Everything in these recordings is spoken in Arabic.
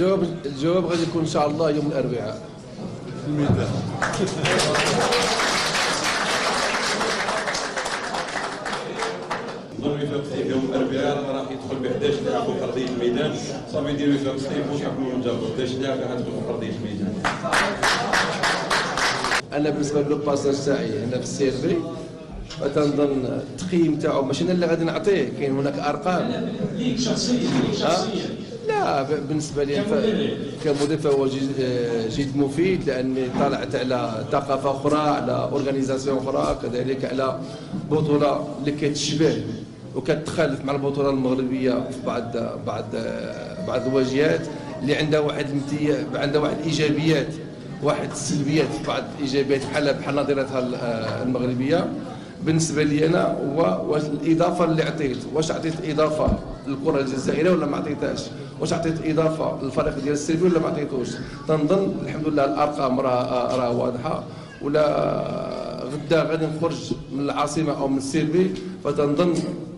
الجواب غادي يكون ان شاء الله يوم الاربعاء في الميدان. نظن وفاق سطيف يوم الاربعاء راح يدخل ب 11 لاعب في ارضيه الميدان، صافي يدير وفاق سطيف وشحال من جاب 11 لاعب راح تدخل في ارضيه الميدان. انا بالنسبه لو باساج تاعي هنا في السي ال بي فتنظن التقييم تاعو ماشي انا اللي غادي نعطيه، كاين هناك ارقام ليك شخصيا. لا بالنسبه لي كمدير فهو جد مفيد، لاني طلعت على ثقافه اخرى، على اورغانيزاسيون اخرى، كذلك على بطوله اللي كتشبه وكتخالف مع البطوله المغربيه في بعض الواجهات اللي عندها عندها واحد الايجابيات واحد السلبيات، بعض الايجابيات بحال نظيرتها المغربيه. بالنسبه لي انا هو واش الاضافه اللي عطيت، واش عطيت اضافه للكره الجزائريه ولا ما عطيتهاش، واش عطيت اضافه للفريق ديال السيربي ولا ما عطيتوش. تنظن الحمد لله الارقام راه واضحه، ولا غدا غادي نخرج من العاصمه او من السيربي فتنظن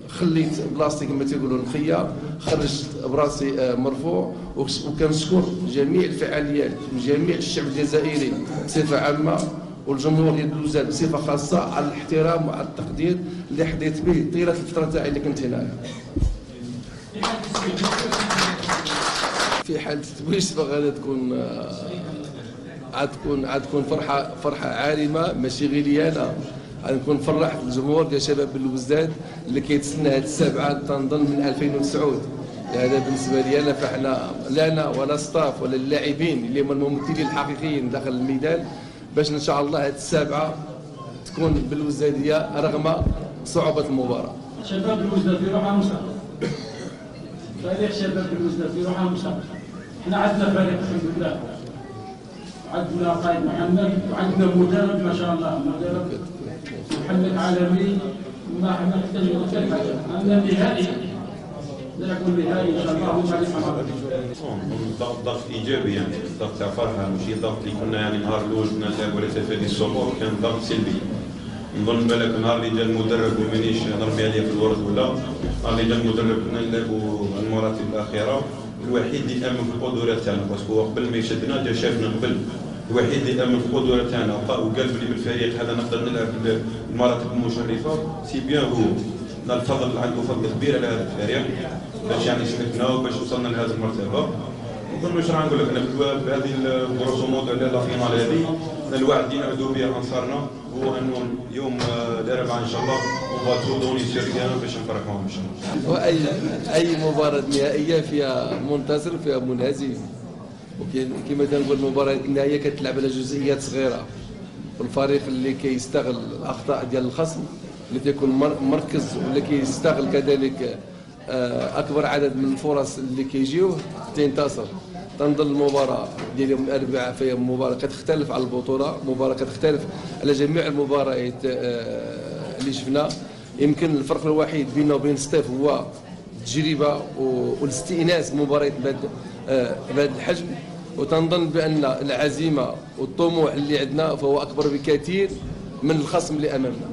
خليت بلاصتي كما تيقولوا نخيه، خرجت براسي مرفوع، وكنشكر جميع الفعاليات وجميع الشعب الجزائري بصفه عامه والجمهور ديال بلوزداد بصفه خاصه على الاحترام وعلى التقدير اللي حظيت به طيله الفتره تاعي اللي كنت هنايا. في حال التتويج فغادي تكون عاد تكون فرحه عارمه، ماشي غير لي انا، غنكون فرحت الجمهور ديال شباب بلوزداد اللي كيتسنى هذه السابعه تنظن من 2009. هذا بالنسبه لي انا، فاحنا لا انا ولا ستاف ولا اللاعبين اللي هما الممثلين الحقيقيين داخل الميدان باش ان شاء الله هذه السابعه تكون بلوزداديه رغم صعوبه المباراه. شباب بلوزداد في روحها مستقبل. فريق شباب بلوزداد في روحها مستقبل. احنا عندنا فريق الحمد لله. عندنا قائد محمد وعندنا مدرب ما شاء الله، مدرب محمد عالمي، ما احنا نحتاج نتكلم عندنا نهائي. نلعبوا النهائي ان شاء الله وما ضغط ايجابي، يعني ضغط تاع فرحه، ماشي ضغط اللي كنا يعني نهار الاول كنا نلعبوا على تفادي الصعوبات، كان ضغط سلبي. نظن بالك نهار اللي جا المدرب ومانيش نرمي عليه في الورد، ولا نهار اللي جا المدرب كنا نلعبوا المراتب الاخيره، الوحيد اللي امن في القدرات تاعنا، باسكو قبل ما يشدنا جا شافنا قبل، الوحيد اللي امن في القدرات تاعنا وقال بلي بالفريق هذا نقدر نلعب المراتب المشرفه، سي بيان هو الفضل عنده فضل كبير على هذا الفريق باش يعني شفنا وباش وصلنا لهذه المرتبه. نظن واش راح نقول لك انا بهذه البروسو مودو على لا فينال هذه، الوعد اللي نعدوا به انصارنا هو انه يوم الاربعاء ان شاء الله اون دوني سيريان باش نفرحوهم ان شاء الله. واي مباراه نهائيه فيها منتصر وفيها منهزم، وكما تنقول المباراه النهائيه كتلعب على جزئيات صغيره، والفريق اللي كيستغل الاخطاء ديال الخصم اللي تيكون مركز واللي كيستغل كذلك اكبر عدد من الفرص اللي كيجيوه تينتصر. تنظن المباراه ديال يوم الاربعاء فهي مباراه كتختلف على البطوله، مباراه كتختلف على جميع المباريات اللي شفنا. يمكن الفرق الوحيد بيننا وبين ستيف هو التجربه والاستئناس بمباريات بهذا الحجم، وتنظن بان العزيمه والطموح اللي عندنا فهو اكبر بكثير من الخصم اللي امامنا.